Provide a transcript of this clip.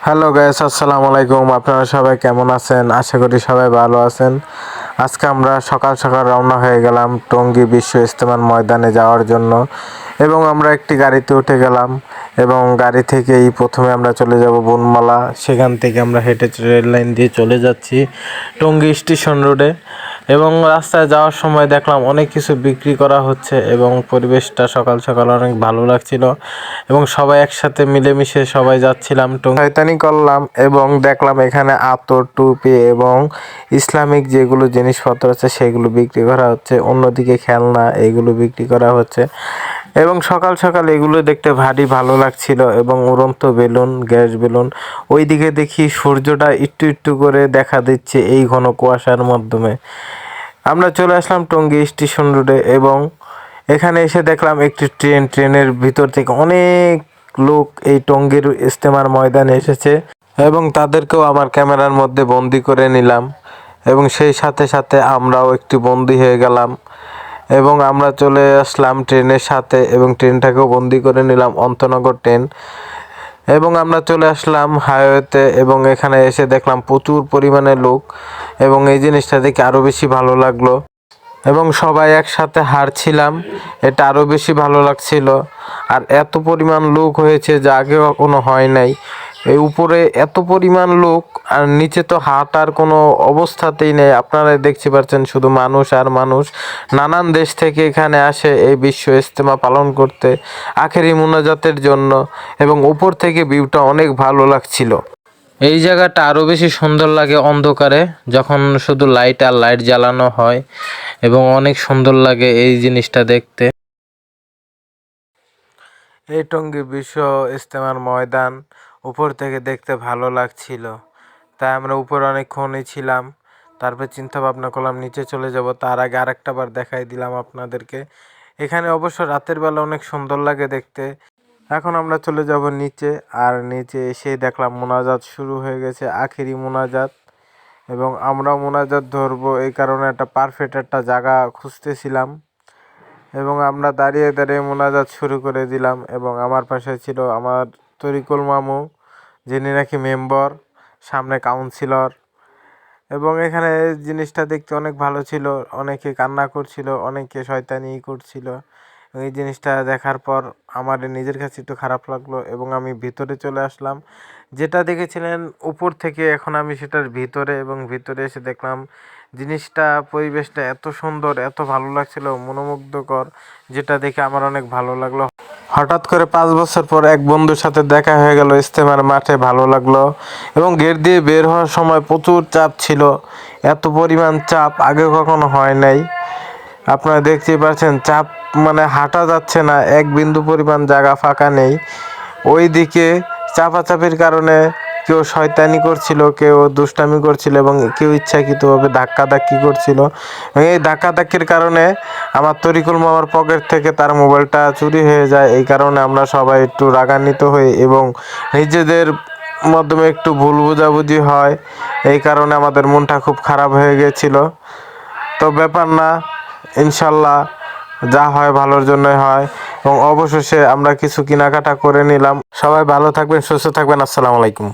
Hello guys, আসসালামু আলাইকুম। আপনারা সবাই কেমন আছেন? আশা করি সবাই ভালো আছেন। আজকে আমরা সকাল সকাল রওনা হয়ে গেলাম টঙ্গী বিশ্ব ইজতেমার ময়দানে যাওয়ার জন্য এবং আমরা একটি গাড়িতে উঠে গেলাম এবং গাড়ি থেকেই প্রথমে আমরা চলে যাব বনমালা। সেখান থেকে আমরা হেঁটে রেল লাইন দিয়ে চলে যাচ্ছি টঙ্গী স্টেশন রোডে এবং রাস্তায় যাওয়ার সময় দেখলাম অনেক কিছু বিক্রি করা হচ্ছে এবং পরিবেশটা সকাল সকাল অনেক ভালো লাগছিল এবং সবাই একসাথে মিলেমিশে সবাই যাচ্ছিলাম। শয়তানি করলাম এবং দেখলাম এখানে আতর, টুপি এবং ইসলামিক যেগুলো জিনিসপত্র আছে সেগুলো বিক্রি করা হচ্ছে। অন্যদিকে খেলনা এগুলো বিক্রি করা হচ্ছে এবং সকাল সকাল এগুলো দেখতে ভারী ভালো লাগছিল এবং উড়ন্ত বেলুন, গ্যাস বেলুন। ওইদিকে দেখি সূর্যটা একটু একটু করে দেখা দিচ্ছে এই ঘন কুয়াশার মাধ্যমে। আমরা চলে আসলাম টঙ্গী স্টেশন রোডে এবং এখানে এসে দেখলাম একটি ট্রেনের ভিতর থেকে অনেক লোক এই টঙ্গীর ইজতেমার ময়দানে এসেছে এবং তাদেরকেও আমার ক্যামেরার মধ্যে বন্দি করে নিলাম এবং সেই সাথে সাথে আমরাও একটি বন্দি হয়ে গেলাম এবং আমরা চলে আসলাম ট্রেনের সাথে এবং ট্রেনটাকেও বন্দি করে নিলাম, অন্তনগর ট্রেন। এবং আমরা চলে আসলাম হাইওয়েতে এবং এখানে এসে দেখলাম প্রচুর পরিমাণে লোক এবং এই জিনিসটা দেখে আরও বেশি ভালো লাগলো এবং সবাই একসাথে হাঁটছিলাম, এটা আরও বেশি ভালো লাগছিল। আর এত পরিমাণ লোক হয়েছে যা আগে কখনো হয় নাই। এই উপরে এত পরিমাণ লোক আর নিচে তো হাঁটার কোনো অবস্থাতেই নেই। আপনারা দেখতে পাচ্ছেন শুধু মানুষ আর মানুষ। নানান দেশ থেকে এখানে আসে এই বিশ্ব ইজতেমা পালন করতে আখেরি মুনাজাতের জন্য এবং উপর থেকে ভিউটা অনেক ভালো লাগছিল। এই জায়গাটা আরও বেশি সুন্দর লাগে অন্ধকারে, যখন শুধু লাইট আর লাইট জ্বালানো হয় এবং অনেক সুন্দর লাগে এই জিনিসটা দেখতে। এই টঙ্গী বিশ্ব ইজতেমার ময়দান উপর থেকে দেখতে ভালো লাগছিল, তাই আমরা উপরে অনেকক্ষণই ছিলাম। তারপর চিন্তা ভাবনা করলাম নিচে চলে যাব, তার আগে আরেকটা বার দেখাই দিলাম আপনাদেরকে। এখানে অবশ্য রাতের বেলা অনেক সুন্দর লাগে দেখতে। এখন আমরা চলে যাব নিচে, আর নিচে এসেই দেখলাম মোনাজাত শুরু হয়ে গেছে, আখেরি মোনাজাত। এবং আমরাও মোনাজাত ধরবো এই কারণে একটা পারফেক্ট একটা জায়গা খুঁজতেছিলাম এবং আমরা দাঁড়িয়ে দাঁড়িয়ে মোনাজাত শুরু করে দিলাম। এবং আমার পাশে ছিল আমার তরিকুল মামু, যিনি নাকি মেম্বার, সামনে কাউন্সিলর। এবং এখানে জিনিসটা দেখতে অনেক ভালো ছিল, অনেকে কান্না করছিল, অনেকে শয়তানি করছিল। এই জিনিসটা দেখার পর আমার নিজের কাছে একটু খারাপ লাগলো এবং আমি ভিতরে চলে আসলাম। যেটা দেখেছিলেন উপর থেকে, এখন আমি সেটার ভিতরে, এবং ভিতরে এসে দেখলাম জিনিসটা, পরিবেশটা এত সুন্দর, এত ভালো লাগছিল, মনোমুগ্ধকর, যেটা দেখে আমার অনেক ভালো লাগলো। হঠাৎ করে 5 বছর পর এক বন্ধুর সাথে দেখা হয়ে গেল ইজতেমার মাঠে, ভালো লাগলো। এবং গেট দিয়ে বের হওয়ার সময় প্রচুর চাপ ছিল, এত পরিমাণ চাপ আগে কখনো হয় নাই। আপনারা দেখতেই পাচ্ছেন চাপ, মানে হাঁটা যাচ্ছে না, এক বিন্দু পরিমাণ জায়গা ফাঁকা নেই। ওই দিকে চাপাচাপির কারণে কেউ শয়তানি করছিল, কেউ দুষ্টামি করছিল এবং কেউ ইচ্ছাকৃতভাবে ধাক্কাধাক্কি করছিল। এই ধাক্কাধাক্কির কারণে আমার তরিকুল মামার পকেট থেকে তার মোবাইলটা চুরি হয়ে যায়। এই কারণে আমরা সবাই একটু রাগান্বিত হই এবং নিজেদের মাধ্যমে একটু ভুল বোঝাবুঝি হয়, এই কারণে আমাদের মনটা খুব খারাপ হয়ে গেছিল। তো ব্যাপার না, ইনশাল্লাহ যা হয় ভালোর জন্যই হয়। এবং অবশেষে আমরা কিছু কেনাকাটা করে নিলাম। সবাই ভালো থাকবেন, সুস্থ থাকবেন। আসসালামু আলাইকুম।